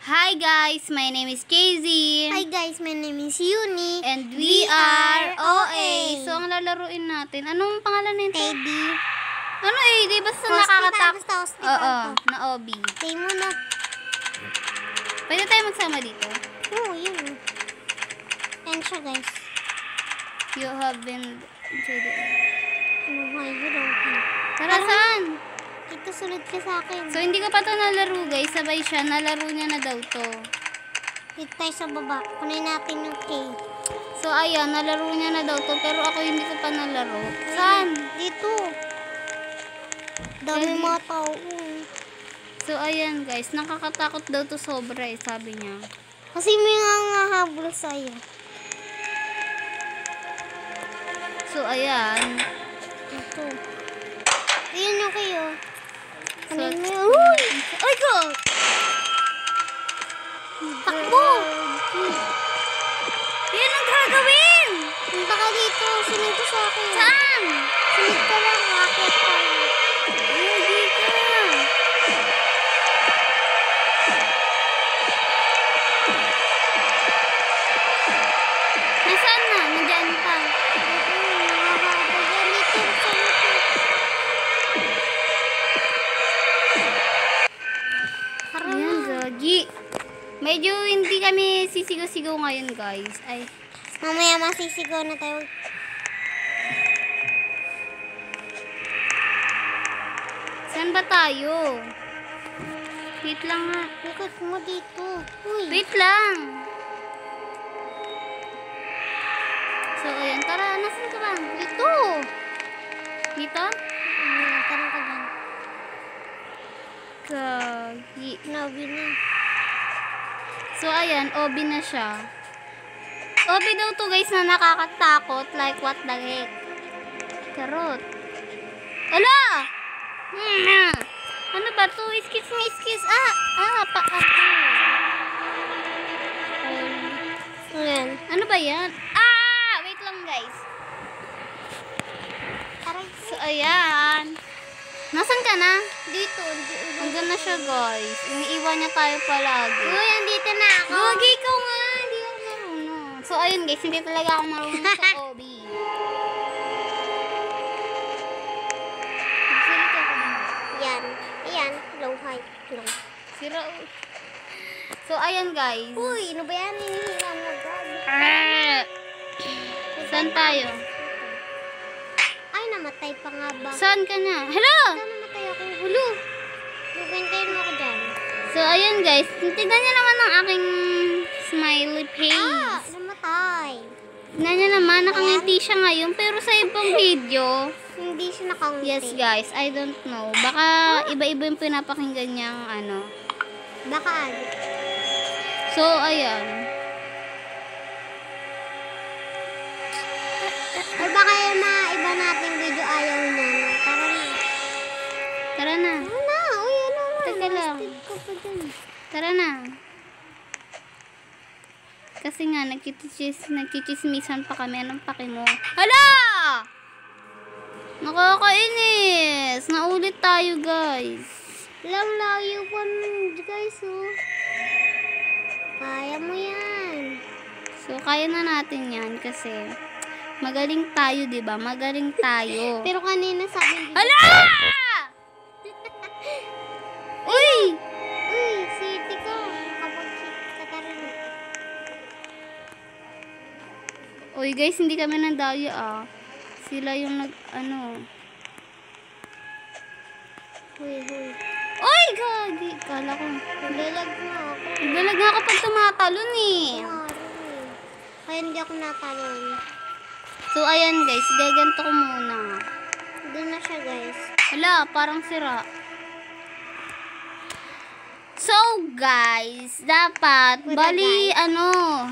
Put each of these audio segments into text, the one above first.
Hi guys, my name is Casey. Hi guys, my name is Uni. And we are OA. So ang lalaruin natin, anong pangalan nito? Teddy. Ano di basta Hospital, nakakatak. basta hospital Oo, to. na OB. Say mo na. Pwede tayo magsama dito. Oo, yun. Yan siya guys. You have been... Ano ba yun? Tara, saan? Ito, sunod ka sa akin. So hindi ko pa ito nalaro guys, sabay siya, nalaro niya na daw to. Dito tayo sa baba. Kunin natin yung K. So ayan, nalaro niya na daw to, pero ako hindi ko pa nalaro. Saan? Dito. Dami Pwede. mga tao. So ayan guys, nakakatakot daw to sobra sabi niya. Kasi may nangahabol sa'yo. So ayan. Ito. Ayan yung kayo. So, Kunin mo yun. Uy! Ay ko! Takbo! yan ang gagawin! Punta ka dito. Sunod ka sa akin. Saan? Sunod ka lang. Akit tayo. Hindi ka. Nasaan na? Nandiyan pa. Ayan, Gagi. Medyo hindi kami sisigaw-sigaw ngayon, guys. Ay, Mamaya masisigaw na tayo. saan ba tayo? Wait lang nga. Likod mo dito. Uy. Wait lang. So, ayan. Tara, nasan ka ba? Dito. Dito? Tanong ka dyan. Gagi. Nabi na. So, ayan. Obi na siya. Obi daw to guys na nakakatakot. Like, what the heck? Karot. Ala! Ano ba to? Iskis mo, iskis. Paa. Ayan. Ano ba yan? Wait lang guys. Aray. So, ayan. Nasan ka na? Dito. Andun na siya guys. Iniiwan niya tayo palagi. Uy, andito na ako. Gagi, ikaw nga. Hindi ako marunong. So, ayun guys. Hindi talaga ako marunong sa Obi. Magsalita ka ba? Yan. Ayan. Low height. Low. Sira. So, ayan guys. Uy, ano ba yan? Hinihila mo. Saan tayo? Ay, namatay pa nga ba? Saan ka na? Hello! Namatay ako. Hulo. Nagbantayin mo ako dyan. So, ayan guys. Tignan niyo naman ang aking smiley face. Namatay. Tignan niyo naman, nakangiti siya ngayon. Pero sa ibang video, Hindi siya nakangiti. yes guys, I don't know. Baka iba-iba yung pinapakinggan niyang ano. Baka ano? So, ayan. Or baka yung mga iba nating video ayaw na. Tara na. Tara na. Ano na? Uy, ano na? Teka lang. Stick ko pa dun. Tara na. Kasi nga, nagchichismisan pa kami. Anong paki mo? Hala! Nakakainis. Naulit tayo, guys. Lang layo pa nun, guys, oh. Kaya mo yan. So, kaya na natin yan kasi magaling tayo, diba? Magaling tayo. Pero kanina sabi dito. Hala! Uy! Uy, city ko. Kapag ka tarin. Uy, guys, hindi kami nandaya, Sila yung Uy. Uy, gagi! Kala ko. Lalag na ako. Naglalag nga kapag tumatalon, Kaya hindi ako natalon. So, ayan, guys. Gaganto ko muna. Doon na siya, guys. Hala, parang sira. So, guys, dapat, bali, Namatay.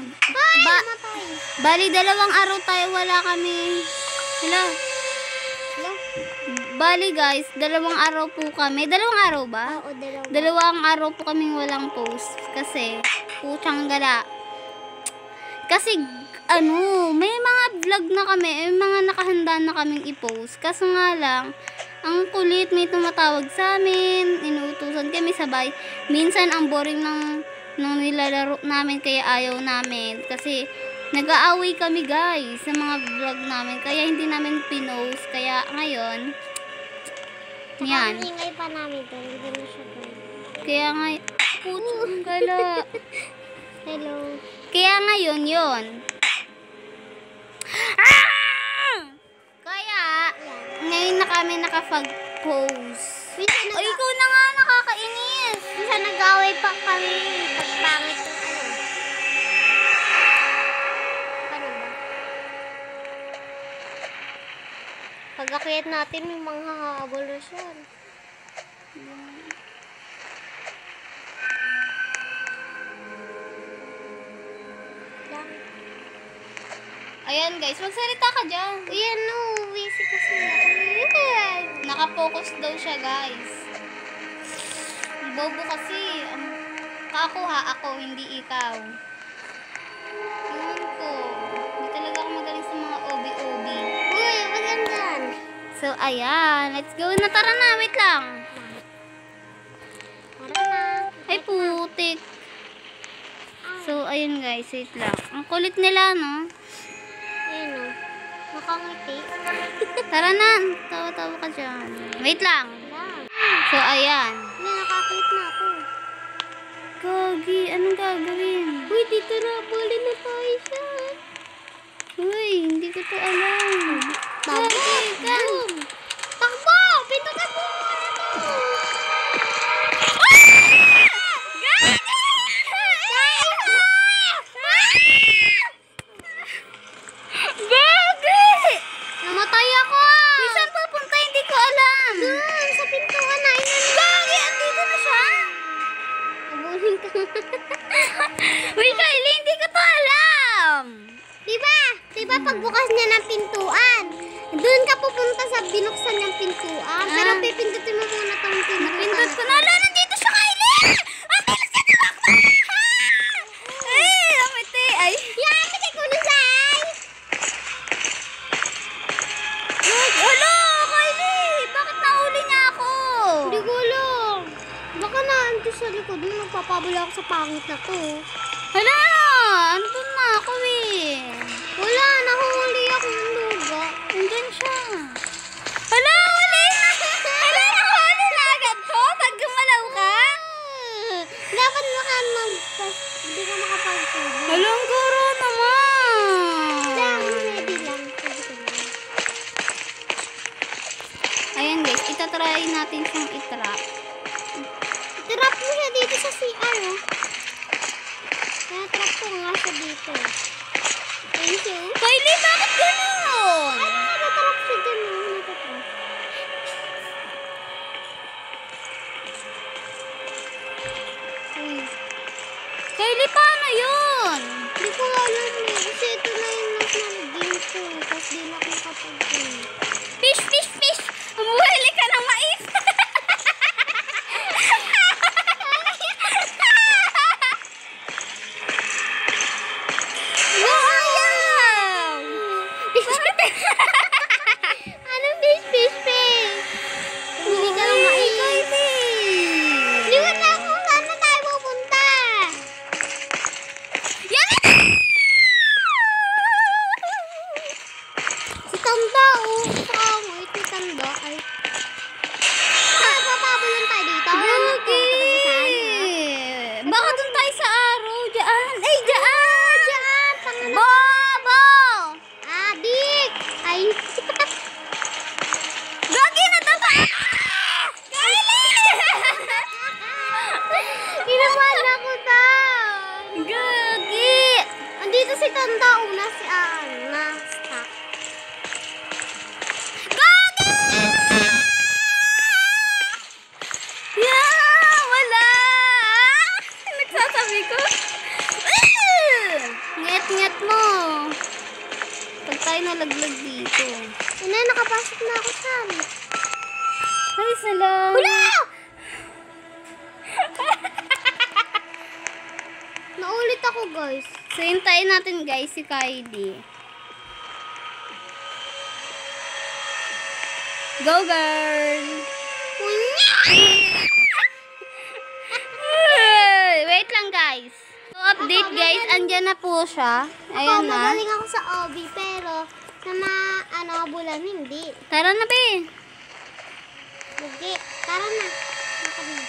bali, 2 araw tayo wala kami. Hala. Hello? Bali, guys, 2 araw po kami. 2 araw ba? Oo, 2. 2 araw po kaming walang post. Kasi, putsang gala. Kasi, may mga vlog na kami, may mga nakahanda na kaming i-post. Kaso nga lang, ang kulit, may tumatawag sa amin, inuutusan kami sabay. Minsan, ang boring ng nung nilalaro namin kaya ayaw namin. Kasi nag-aaway kami guys sa mga vlog namin. Kaya hindi namin pinost. Kaya ngayon, yan. Ang ingay pa namin doon. Hindi na siya doon. Kaya ngayon, putsong gala. Hello. Kaya ngayon, yun. Ah! Kaya, ngayon na kami nakapag-pose. Minsan Ay, ikaw na nga, nakakainis. minsan nag-away pa kami. Pagpangit yung ano. Paano ba? Pag-akyat natin, may mga hahabol na siya. Lang. Ayan guys, magsalita ka dyan. Ayan no, busy kasi ako. Ayan. Nakafocus daw siya guys. Bobo kasi. Ako ha, ako, hindi ikaw. Yun ko. Hindi talaga ako magaling sa mga OB-OB. Uy, wag yan dyan. So, ayan. Let's go na. Tara na. Wait lang. Tara na. Ay, putik. So, ayun guys. Wait lang. Ang kulit nila, no? Ayan o. Nakangiti. Tara na. Tawa-tawa ka dyan. Wait lang. Lang. So, ayan. Hindi, nakakit na ako. Gagi, anong gagawin? Uy, dito na. Buli na tayo siya. Uy, hindi ko to alam. Takbo! Gagi, Takbo! Pintukan mo muna to! Gagi! Namatay ako! Saan papunta? Hindi ko alam. Doon, sa pintuan na. Gagi, andito na siya. Nabulin ka. Uy, Kylie, hindi ko to alam. Diba? Diba pagbukas niya ng pintuan? Doon ka pupunta sa binuksan niyang pintuan. Pero Ah. pipindutin mo muna tong pintuan. Napindot ko na. Ala, nandito siya, Kylie! Ang bilis ka tumakbo! Ay, namiti. Ay. Yan! Kasi kulusay! Hala, Kylie! Bakit nahuli niya ako? Hindi ko alam. Baka naanto sa likod mo. Magpapabula ako sa pangit na to. Hala, andun na ako eh. Wala, nahuli ako ng luga. Nandyan siya. Hala, huli na. Hala, nahuli na agad to. Pag gumalaw ka. Dapat hindi ka makapag-tubig. Hala, ang guro naman. Lang, ready lang. Pwede ko lang. Ayan guys, itatry natin siyang itrap. Trap mo siya dito sa CR, oh. Kaya trap ko nga siya dito. Thank you. Kylie, bakit ganun? Ay, natatrap siya dyan, oh. Natatrap. Uy. Kylie, paano yun? Hindi ko alam eh. Kasi ito na yung last na game ko. Tapos di na ako nakapag-game. Fish, fish, fish! Umuhuli ka ng mais! Wow! Anong fish, fish, fish? Hindi ka lang mais. Liwan na kung saan na tayo pupunta. Si Tanda, oh. Wait, si Tanda. Ay. Papabulong tayo dito. Gagi! Baka dun tayo sa araw. Diyan. Ay, diyan! Diyan, pangalan. Bobo! Adik! Ay. Gagi na taba! Kylie! Kinabahan ako down. Gagi! Andito si Tanda, una si na stuck. Gagi! Yeah! Wala! Nagsasabi ko. Nget-nget mo. Pag tayo nalaglag dito. Ina, nakapasok na ako saan. Ay, salamat. Wala! Naulit ako, guys. So, hintayin natin guys si Kylie. Go, girl! Wait lang, guys. guys. So, update guys, andyan na po siya. Ayan na. Magaling ako sa obi, pero sa bulan hindi. Tara na, be. Hindi. Tara na. Tara na.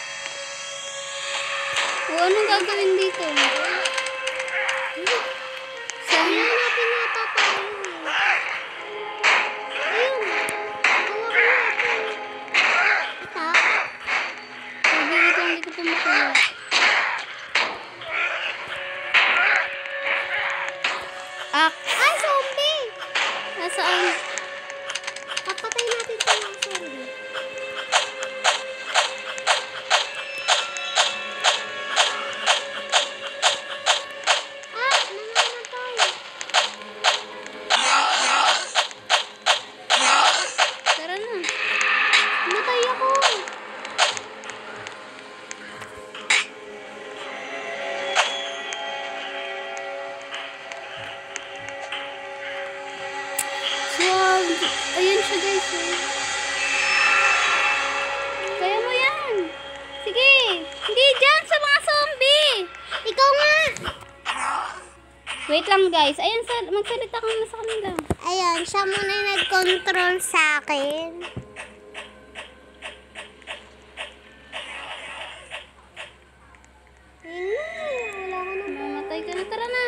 O, anong gagawin dito? Saan natin yata tayo eh. Ayun. Hawakan natin. Ito. Sabi ito, hindi ko pa makuha. Ay, zombie! Nasaan? Papatay natin ito ng zombie. Namamatay. Tara na. Matay ako. So, ayun siya guys. Eh. Kaya mo yan. Sige. Hindi dyan sa mga zombie. Ikaw nga. Wait lang guys. Ayun, magsalita ka na sa kanila. Ayan, siya muna yung nag-control sa akin. Wala ka na. Mamatay ka na. Tara na.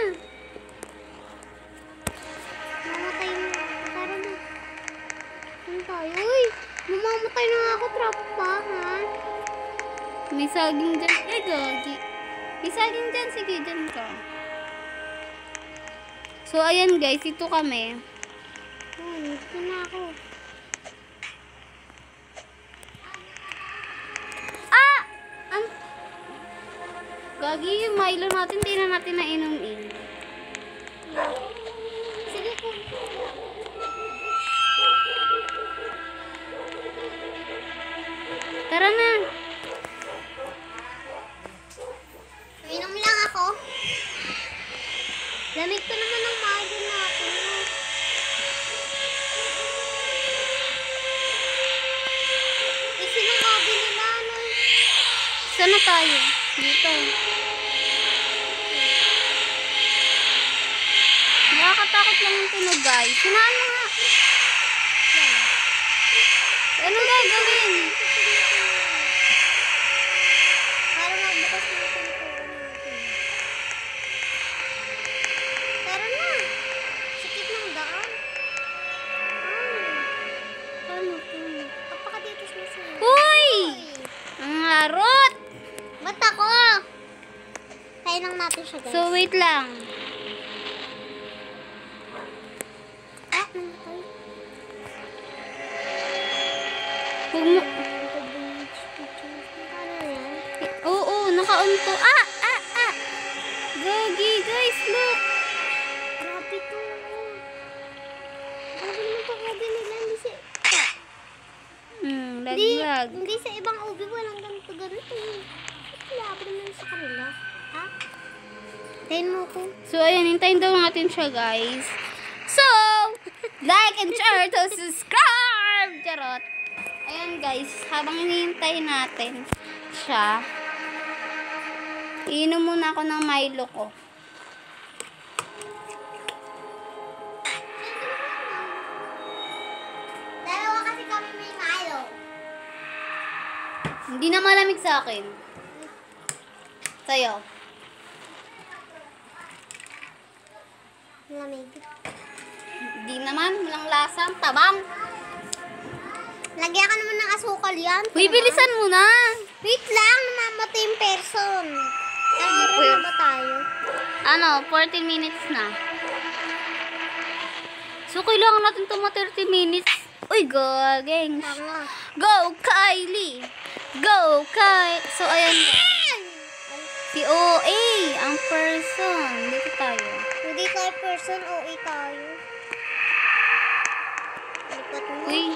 Mamatay na. Tara na. Ano tayo? Uy, mamamatay na nga ako. Trap pa, ha? May saging dyan. Ay, gagi. May saging dyan. Sige, dyan ka. So, ayan guys. Ito kami. Ito na ako. Ah! Gagi, yung Milo natin, di na natin nainom. Sige po. Tara na. Inom lang ako. Lamig ko naman ng mago natin. Isinangabi nila, ano? Saan na tayo? Dito. Nakakatakot lang yung tunog guys. Sinaan mo nga. Anong gagawin? Para magbukas na ito natin. Tara na. Sikip ng daan. Paano to? Kapakaditos na siya. Uy! Ang harot! Ba't ako? Kaya lang natin siya, guys. So, wait lang. Namatay. Huwag mo... Ano yan? Oo, naka-on to. Gagi, guys, look. Grabe to. Grabe naman pagkabi nila. Laglag. Hindi sa ibang ubi walang ganito. Grabe naman sa kanila. Ha? Tayin mo ko. So, ayan, hintayin daw natin siya, guys. So, like and share to subscribe! Charot. Ayan, guys, habang hinihintay natin siya, iinom muna ako ng Milo ko. Dalawa kasi kami may Milo. Hindi na malamig sa akin. Sa'yo. Lamig. Hindi naman, walang lasang, tabang. Lagyan ka naman ng asukal yan. Uy, bilisan mo na. Wait lang, namamatay yung person. Ano na ba tayo? Ano, 40 minutes na. So, kailangan natin ito 30 minutes. Uy, gageng. Tanga. Go, Kylie! Go, Kylie! So, ayan. Si OA, ang person. Dito tayo. Hindi tayo person, OA tayo. Lipat mo. Uy.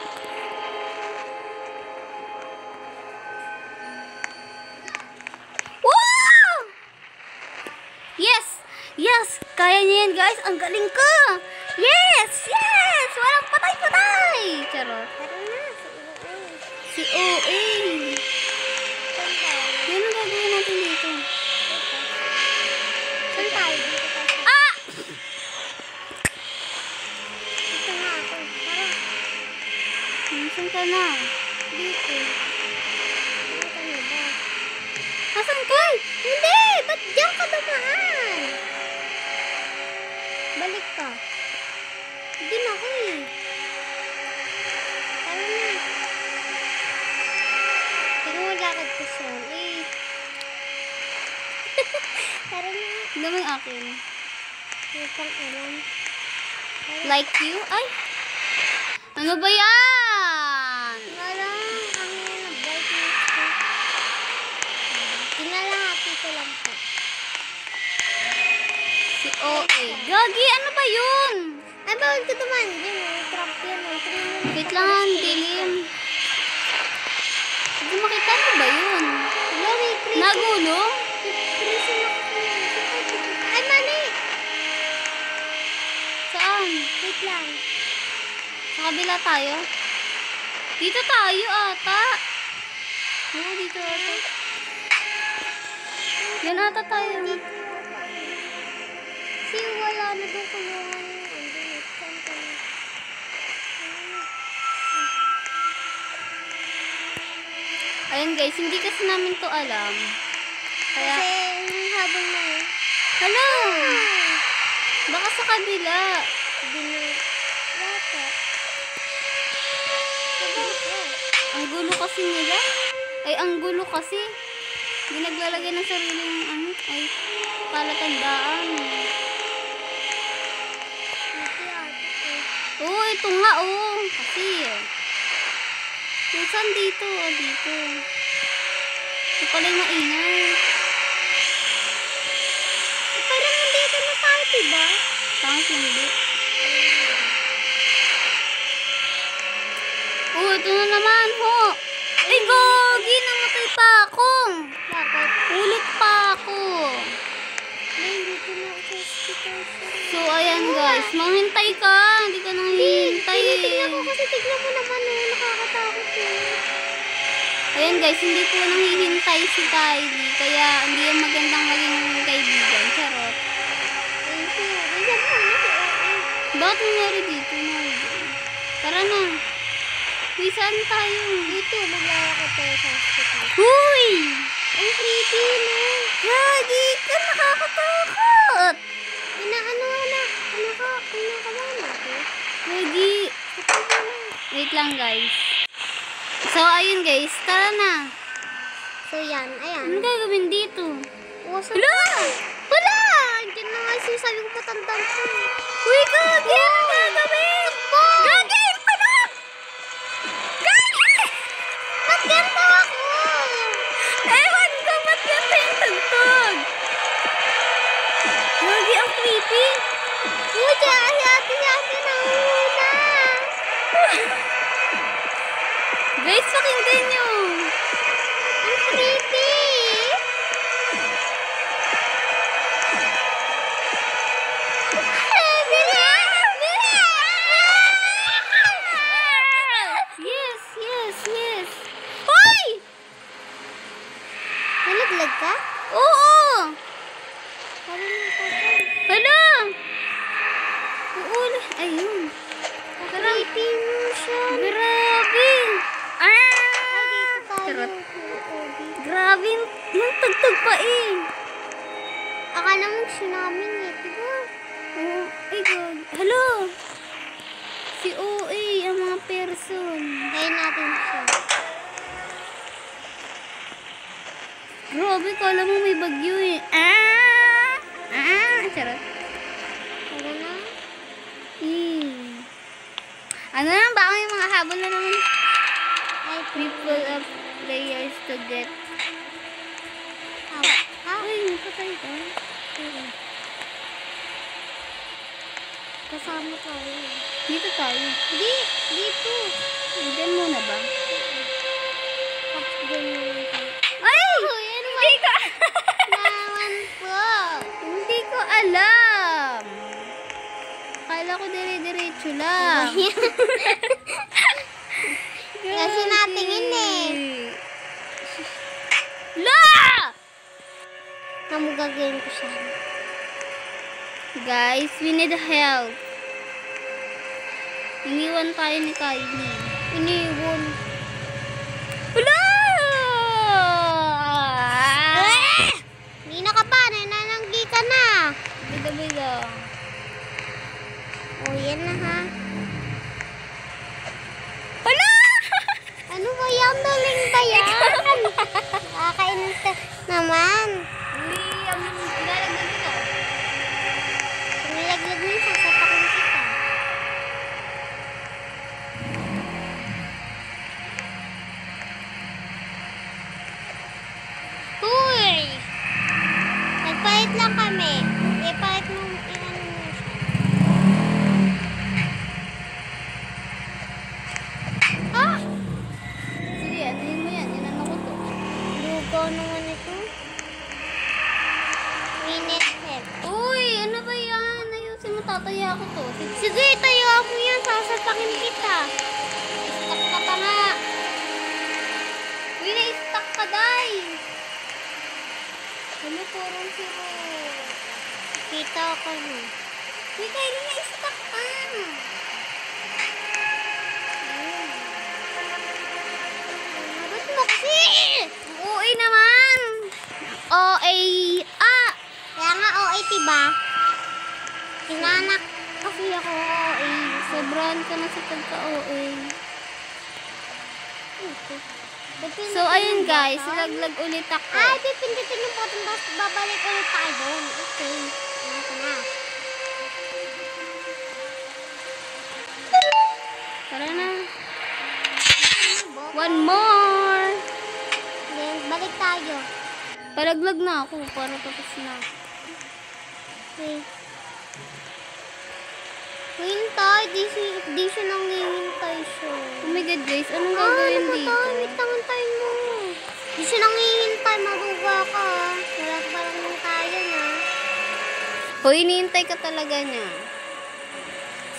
Wow! Yes! Yes! Kaya niya yan, guys. Ang galing ko! Yes! Yes! Walang patay-patay! Charot. Tara na, sa OA. Si OA. Saan tayo? Yan ang gagawin natin dito. ka na? Dito. Ano ka na ba? Asan ka? Hindi! Ba't diyan ka dumaan? Balik ka. Hindi na ako eh. Tara na. Tingnan mo lakad ko siya. Eh. Tara na. Hindi mo yung akin. Hindi pang alam. Like you? Ay! Ano ba yan? Parang ang brightness ko. Tingnan lang natin ko lang po. Si OA. Gagi, ano ba yun? Ay, bawal ka naman. Yan, trap yan. Wait lang, ang dilim. Hindi makita mo ba yun? Hello, may prison. Nagulo? Prison ako. Ay, mali. Saan? Wait lang. Sa kabila tayo? Dito tayo ata. Oo, dito ata. Yan ata tayo. Kasi wala na doon kulungan yung underneath. Saan ka na? Ayun guys, hindi kasi namin to alam. Kaya, Kasi yung habang na eh. hala! Baka sa kabila. Binata. Ang gulo kasi nila. Ay, ang gulo kasi. Hindi naglalagay ng sariling ano. Ay, palatandaan. Oo, ito nga oh. Kasi, kung saan dito? Oh, dito. Ito pala yung maingay. Parang nandito na tayo, diba? Tangos hindi. Oh, ito na naman ho. Ay, gogi! Namatay pa ako. Bakit? Ulit pa ako. Nandito na ako sa hospital. So, ayan guys. Manghintay ka. Hindi ka nang hihintay. Tinitignan ko kasi tignan mo naman oh. Nakakatakot eh. Ayan guys, hindi po nanghihintay si Kylie. Kaya hindi yan magandang maging kaibigan. Charot. Ayan mo na si Oo. Bakit nangyari dito? Tara na. Uy, saan tayo? Dito, maglalakad tayo sa hospital. Uy! Ang creepy, no? Gagi ka, nakakatakot! Ano ka ba natin? Gagi. Wait lang guys. So, ayun guys. Tara na. So, yan. Ayan. Ano gagawin dito? Wasan Hala! Wala! Diyan na nga sinasabi ko matandang ko. Uy, Gagi! Ano gagawin? Gagi! Panak! Gagi! Ba't ganito ako? Ewan ko, ba't ganito yung tugtog? Gagi, ang creepy. Pucha, ate na una. Guys, pakinggan nyo. Ang creepy. Yes, yes, yes. Hoy! Nalaglag ka? Oo! Parang nakaka. Hala! Oo, ayun. Creepy mo siya. Grabe! Ah! Dito tayo. Charot. Oo, dito. Grabe, yung tugtog pa eh. Akala mo sinamin eh, diba? Oo, ay God. Hello! Si OA, ang mga person. Ngayon natin siya. Grabe, kala mo may bagyo eh. Ah! Ah! Charot. Tara na. Ano lang ba yung mga habol na naman? Ay, People of players to get. Ha? Ay, patay ka. Kasama tayo. Dito tayo. Hindi, dito. Diyan muna ba? Tapos din mo lang tayo. Ay! Hindi ko, Naman po. hindi ko alam. Akala ko dire-diretso lang. Kasi natingin eh. La! Namugagawin ko siya. Guys, we need help. Iniwan tayo ni Kylie. Iniwan tabi lang. O, yan na ha. Hala! Ano ba yan? Daling ba yan? Nakakainis naman. Uy, ang ilalagay dito. Kung nilaglag mo yun, sasapakin kita. Uy! Nagpalit lang kami. Ipalit mo, ilan mo siya. Ah! Sige, anuhin mo yan. Inano ko to. Lugaw naman ito. Minute head. Uy, ano ba yan? Ayusin mo, tataya ko to. Sige, tayo mo yan. Sasapakin kita. Stuck ka pa nga. Uy, na-stuck ka, day. Ano, purong siro. Kita ko na. Uy, Kylie, na-stuck ka. Ba't mo kasi? Uy naman. OA. Ah! Kaya nga OA, diba? Hinanak kasi ako OA. Sobrahan ka na sa pagka-OA. So, ayun guys, laglag ulit ako. Ay, pipindutin yung button tapos babalik ulit tayo doon. Okay. Ito na. Tara na. One more. Then, balik tayo. Palaglag na ako para tapos na. Okay. Hintay, di siya nanghihintay siya. Oh my god guys, anong gagawin ano dito? ba ito? Tangantay mo. Di siya nanghihintay, maguga ka. Wala ka parang nang tayo na. Hoy, hinihintay ka talaga niya.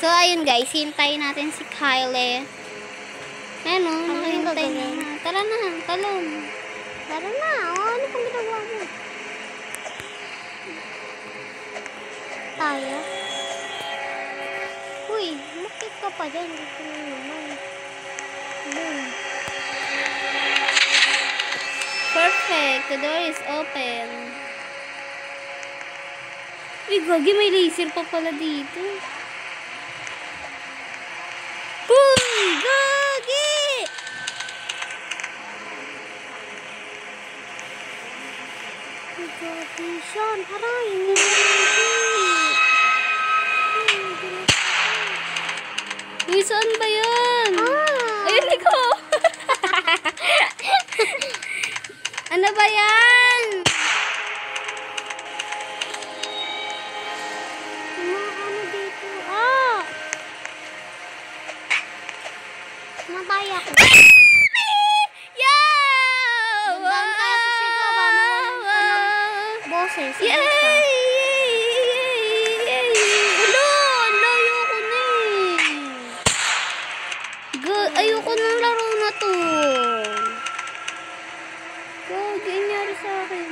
So, ayun guys, hintayin natin si Kylie. Ayan o, Ano yung nakahintay na. gagawin? Tara na, talon. Tara na, ano pang ginagawa mo? Tayo? Uy, makit ka pa dyan. Dito na naman. Boom. Perfect, the door is open. Uy, gagi, may laser pa pala dito. Uy, gagi! Uy, grabe siya. Aray, hindi. Uy, saan ba yan? Ah! Ayun, ikaw! Ano ba yan? Ano dito? Ah! Matay ako. Yo! Gandaan ka sa sigaw, ba? Mawalan ka ng boses. Yay! Yay! Ulo! Ang layo ko na eh. Ayoko ng laro na to. Gagi, nangyari sa akin.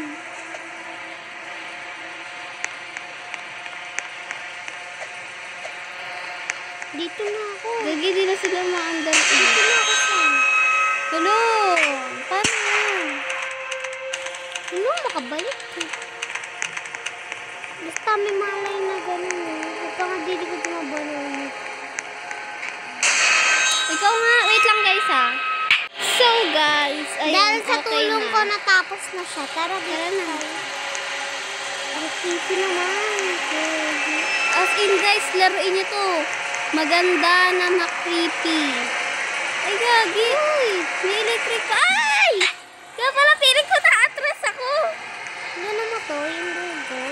Dito na ako. Gagi, di na sila maandar. Dito na ako sa. Hello! Paano yan? Ano, makabalik eh. Basta may malay na gano'n eh. Huwag ka nga dili ko tumabalo. Ikaw nga, wait lang guys ha. So guys, ayun, Dahil sa okay tulong na. ko natapos na siya. Tara, Tara na. Ang creepy naman. Grabe. As in guys, laruin nyo to. Maganda na ma-creepy. Ay gagi. Uy, may electric pa. Ay! Kaya pala feeling ko na-atras ako. Ano mo to? Yung logo.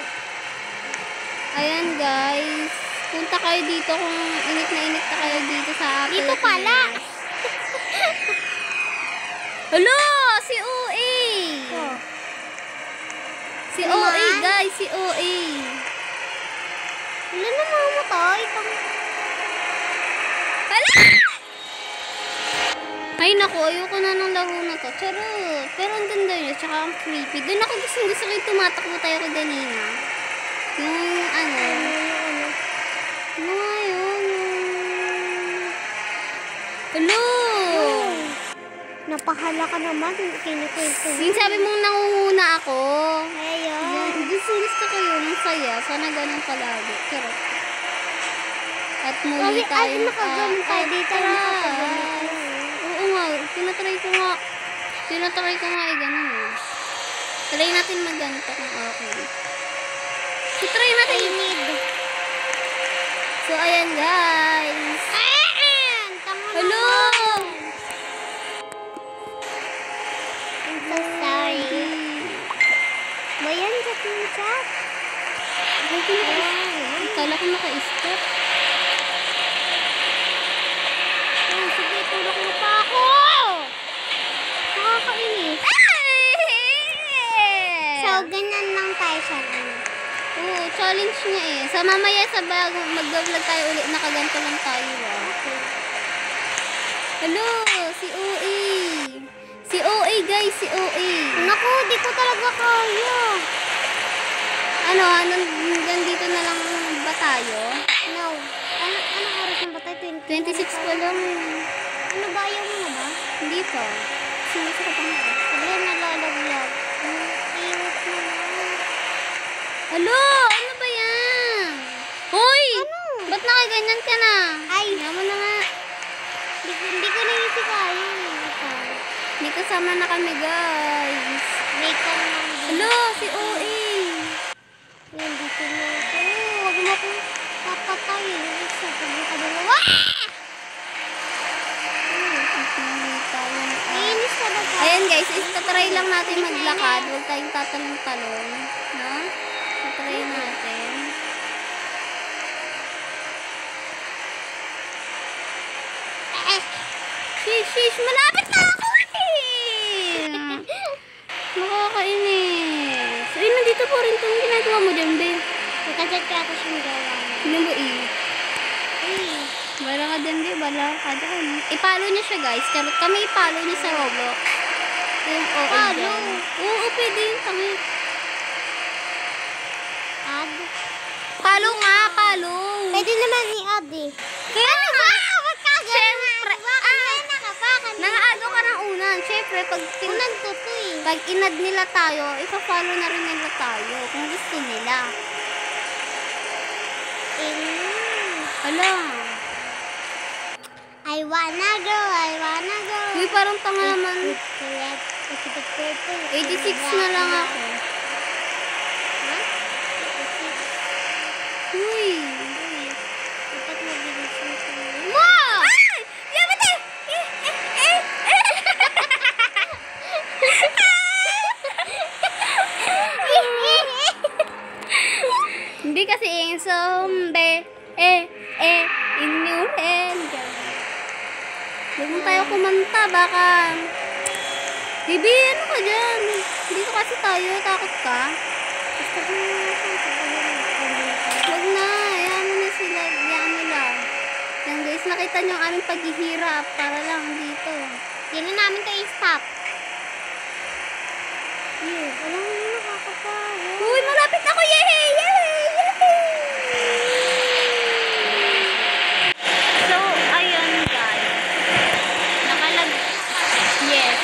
Ayan guys. Punta kayo dito kung init na init na kayo dito sa Dito pala. Hello! Si OA! Oh. Si Naman? OA guys, si OA. Wala na mo to. Itong... Hala! Ay naku, ayoko na ng laro na to. Charot. Pero ang ganda yun, tsaka ang creepy. Doon ako gusto ko yung tumatakbo tayo kaganina. Yung ano. Ano nga yun? Hello! Napahala ka naman. Kinikwento mo. Yung sabi mong nangunguna ako. Ayun. Gusto ko yun. Ang masaya. Sana ganun palagi. Charot. At muli Kasi tayo nakaganon tayo dito. Nakaganon. Oo nga, tinatry ko nga ganun eh. Try natin magganito kung okay. So, try natin. I need. So, ayan guys. Hello! I'm so sorry. Ba yan, chat mo chat? Kala ko naka-stop. Sige, tulog mo pa ako! Nakakainis. So, ganyan lang tayo sa ano. Oo, challenge niya eh. Sa mamaya sa bago mag-vlog tayo ulit, nakaganto lang tayo ah. Hello, si OA. Si OA guys, si OA. Naku, di ko talaga kaya. Ano, hanggang dito na lang ba tayo? No. Anong oras na ba tayo? 26 pa lang. Ano ba? Ayaw mo na ba? Hindi pa. Sinasa ka pa nga. Sabi nalalaglag. Iwas na lang. Hello, ano ba yan? Hoy! Ano? Ba't nakaganyan ka na? Ay. Yaman na nga. Hindi ko na yung si kaya. May kasama na kami guys. Wait lang lang. Hello, si OA. Dito na ako. Huwag mo akong papatay. Isa ka mo ka dalawa. Iinis ka ba? Ayan guys, itatry lang natin maglakad. Huwag tayong tatalong-talong. No? Tatry natin. Shish, malapit na ako eh! Nakakainis. Ay, nandito po rin itong ginagawa mo dyan, be. Nagkajat ka ako siyang gawa. Hindi mo eh. Uy. Bala ka dyan, be. Bala ka dyan. Ipalo niya siya, guys. Charot kami ipalo niya sa Roblox. Yung OA Palo? dyan. Oo, pwede yun kami. Ad? Palo nga, palo. Pwede naman i-add eh. Kaya nga. Siyempre. Nangaado ka ng unan. Siyempre, Unan ko to eh. pag inad nila tayo, ipa-follow na rin nila tayo kung gusto nila. Hala. I wanna go. Uy, parang tanga naman. 86 na lang ako. Ha? Uy. Dapat mabilis mo ito. Ma! Ay! Yaman eh! Hindi kasi yung zombie. In your hand. Huwag mo tayo kumanta, baka... Bibi, ano ka dyan? Dito kasi tayo, takot ka? Huwag na, ayan mo na sila, yan nila. Yan guys, nakita niyo ang aming paghihirap para lang dito. Yan na namin ito i-stop. Alam mo na nakakapagod. Uy, malapit ako! Yay! So, ayun guys. Yes.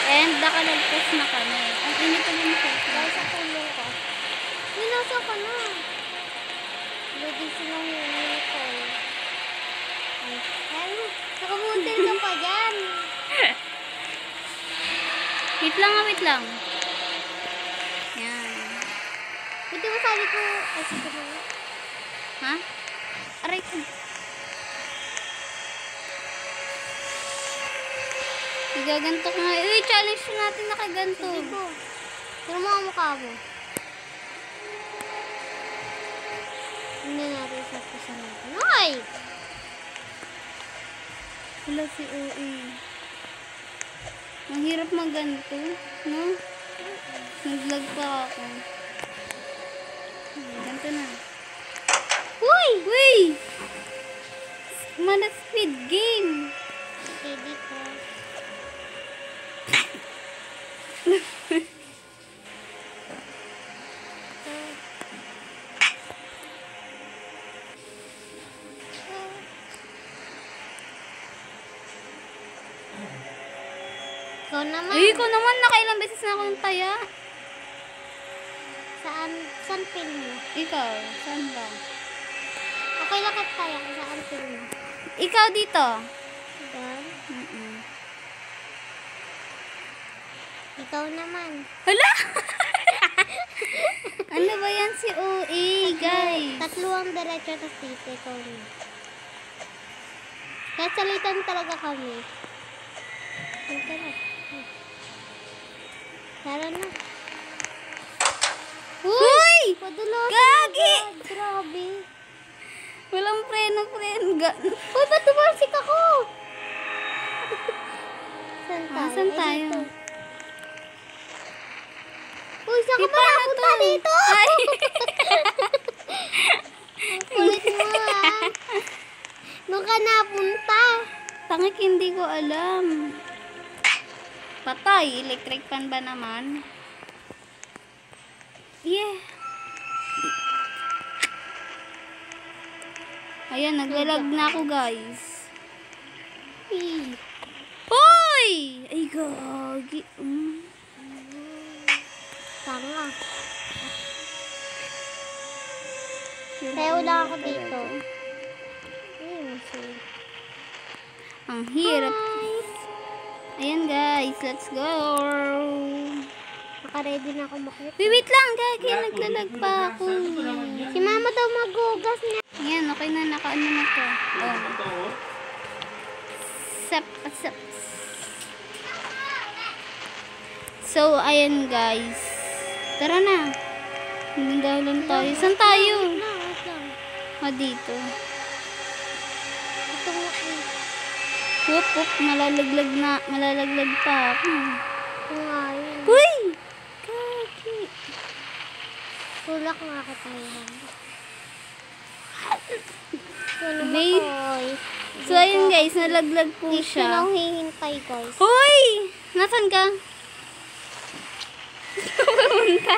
And nakalagpas na kami. Ang init ko din sa Dahil sa tulong ko. Nasa ko na. Lagi silang nilito. Nakabutil ka pa dyan. Wait lang. Yan. Buti mo sabi ko, Ha? Aray ko. Igaganto ko nga. Uy, challenge natin nakaganto. Sige po. Pero mo ang mukha mo. Hindi natin sa pusa natin. Ay! Wala si OA. Ang hirap magganto, no? Nag-vlog pa ako. Ganto na. Uy! Mana speed game. Baby ko. Ikaw naman. Ay, ko naman. Nakailang beses na akong taya. Saan? Saan pin mo? Ikaw, saan ba? Okay, lakad tayo. Saan pin mo? Ikaw dito. Doon. Mm-mm. Ikaw naman. Hala! Ano ba yan si OA, guys? Tatlo ang diretso, tapos dito. Ikaw na. Kahit salitan talaga kami. Dito na. Tara na. Uy! Padulasan Gagi! agad. Grabe. Walang preno. Uy, ba't tumalsik ako? Saan tayo? Saan Ay, tayo? dito. Uy, saan ka ba Paano napunta to? dito? Ay! Ang kulit mo, ah. Doon ka napunta. Tangik, hindi ko alam. Patay, electric fan ba naman? Yeah. Ayan, naglalag na ako, guys. Hoy! Ay, gagi. Tama. Tayo lang ako dito. Ang hirap. Ayan, guys. Let's go. Naka-ready na ako makita. Wait lang, gagi. Naglalag pa ako. Si mama daw magugas niya. Ayan, okay na. Nakaano na to. Oh. Sap. So, ayan, guys. Tara na. Hindi lang tayo. Saan tayo? Wait lang. Dito. Ito mo. Whoop, malalaglag pa ako. Ngayon. Uy! Kaki. Tulak nga ako tayo. Ano Babe. makoy? So, ayun guys, nalaglag po Dito siya. lang hihintay, guys. Hoy! Nasaan ka? Pumunta?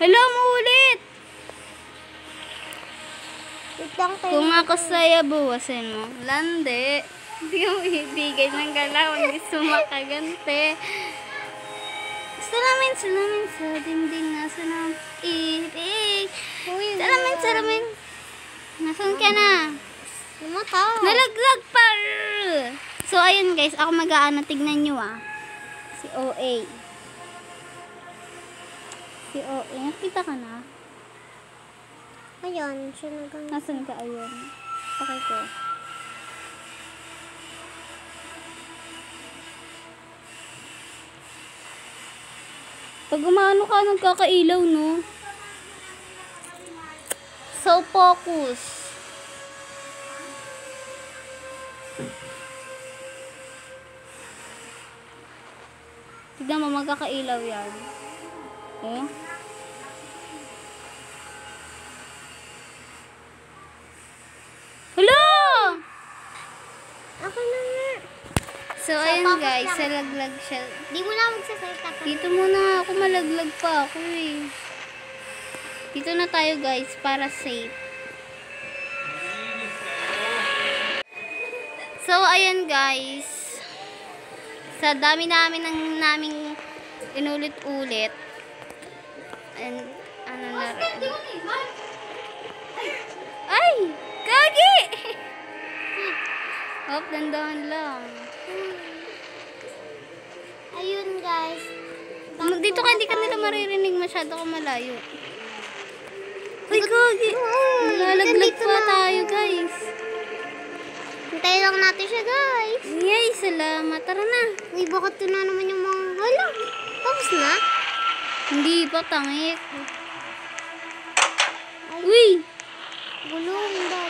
Hello, muulit! Wait lang tayo. Kung ako sa'yo, buwasin mo. Lande. Hindi mo ibigay ng galaw. Hindi sumakagante. Salamin sa dingding. Nasa ng ibig. Salamin. Nasaan ka na? Lumataw. Nalaglag pa! So, ayun guys. Ako mag-aano. Tignan nyo Si OA. Si OA. Nakita ka na? Ayun, siya nagang... Nasaan ka? Ayun. Okay ko. Pag umaano ka, nagkakailaw, no? So, focus. Tignan mo, magkakailaw yan. Oh? Hello! Ako na nga. So, ayun focus guys, lang. sa laglag siya. Di mo na magsasalita pa. Dito muna ako, malaglag pa ako eh. Dito na tayo guys, para safe. So, ayun guys. Sa dami naming inulit-ulit. And, ano na rin. Ay! Kagi! Hop, dandahan lang. Ayun, guys. Dito ka, hindi ka nila maririnig. Masyado ka malayo. Uy, Kagi! Lalaglag pa tayo, guys. Hintayin lang natin siya, guys. Yay, salamat. Tara na. Uy, bakit ito na naman yung mga... Wala. Tapos na? Hindi pa, tangik. Ay, Uy! gulong ba?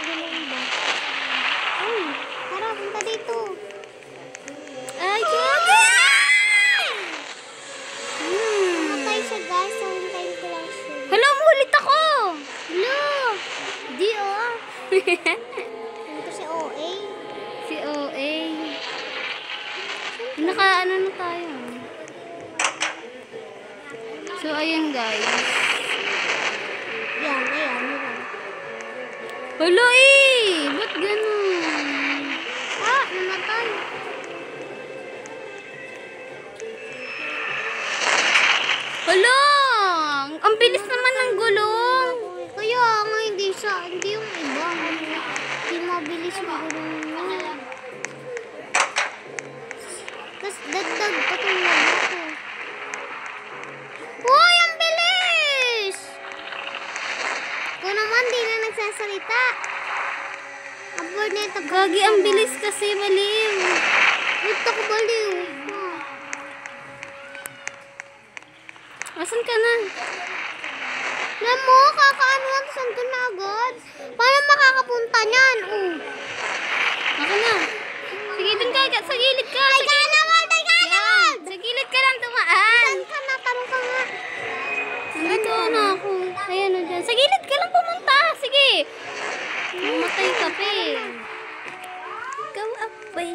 Uy, tara, punta dito. Ay, Kagi! Matay siya, guys. So, hintayin ko lang siya. Hala, mulit ako! Hello! Di, oh. Ito si OA. Si OA. Naka-ano na tayo. So, ayun guys. Yan. Hala eh! Ba't ganun? Namatay. Hala! Ang bilis naman bilis mo gulong. Tapos dagdag pa itong lag ako. Uy, ang bilis! Kung naman di na nagsasalita. Aboard na ito. Gagi, ang bilis kasi, baliw. Ito ko baliw. Asan ka na? Alam mo, kakaano lang sa doon na agad. Paano makakapunta niyan? Oh. Ako na. Sige, dun ka. Sa gilid ka. Ay, kaya naman! Ay, kaya naman! Sa gilid ka lang dumaan. Saan ka na? Tanong ka nga. Nandito na ako. Ayan na dyan. Sa gilid ka lang pumunta. Sige. Mamatay ka pa eh. Go up, boy.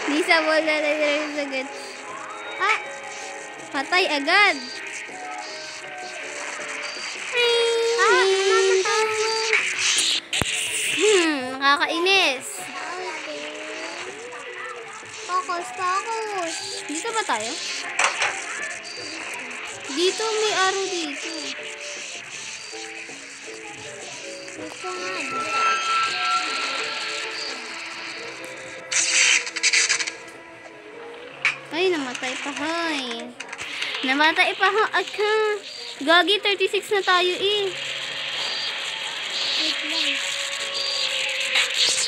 Di sa bola na rin agad. Ah, Patay agad. Nakakainis. okay. Focus. Dito ba tayo? Dito, may arrow dito. Gusto nga. Ay, namatay pa, hay. Namatay pa, ha, aka. Gagi, 36 na tayo, eh. Wait lang.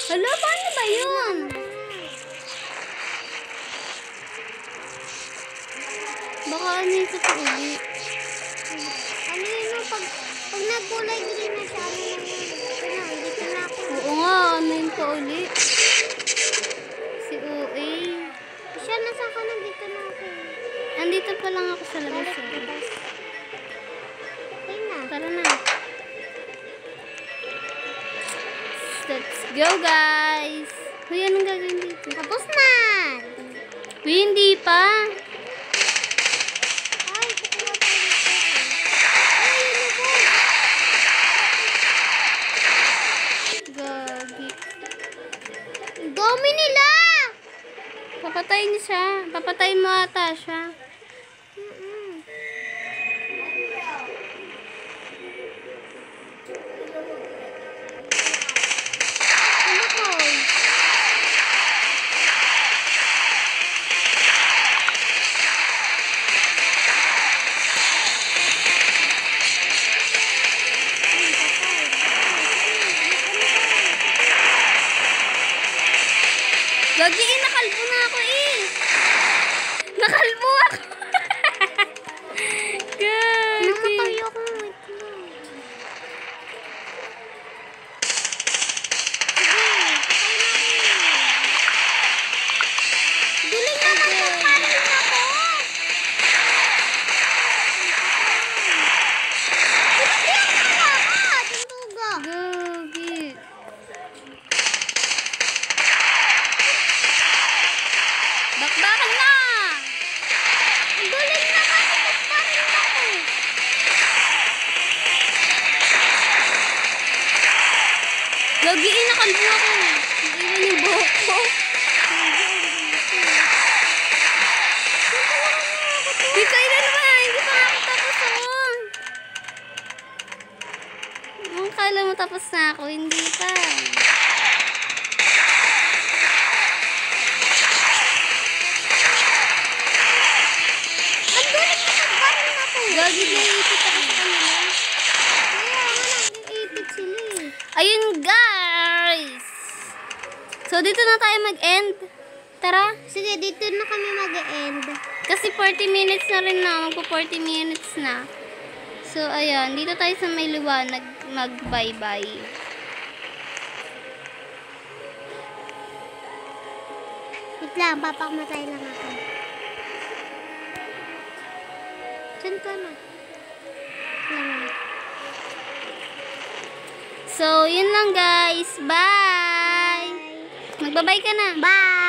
Hala, paano ba yun? Baka ano yung sa uli. Ano yun no? Pag nagkulay green na siya, ano na yun? Dito na ako. Oo nga, ano yung pa uli? Si OA. Siya, nasa ka na? Dito na ako. Andito pa lang ako sa labas. Eh. Okay na. Tara na. Let's go, guys. Uy, anong gagawin dito? Tapos na! Uy, hindi pa. Ay, kukuha tayo dito. Ay, ano po? Gagi. Ang dami nila! Papatay niya siya. Papatay mo ata siya. Ano ko? Gagi, eh, nakalbo na ako eh. Nakalbo ako. Gagi. Namatay ako. Wait lang. Sige, patay na ako. Duling naman po, parang ako. Pinagyan ka na ka, tuntuga. Gagi. Bakbakan na. Duling na kasi parang ako. Gagi, eh, nakalbo ako. Naiwan yung buhok ko. Dito, ilan naman. Hindi pa ako tapos ako. Ang kala mo tapos na ako. Hindi pa. Ang duling na parang ako. Gagi, naiipit ako sa kanila. Kaya nga nag-iipit sila eh. Ayun, guys. So, dito na tayo mag-end. Tara. Sige, dito na kami mag-end. Kasi 40 minutes na rin na. Magpo 40 minutes na. So, ayan. Dito tayo sa may liwanag mag-bye-bye. Wait lang, papakamatay lang ako. Saan ka na? Lang. So, yun lang guys. Bye! Magbabay ka na. Bye!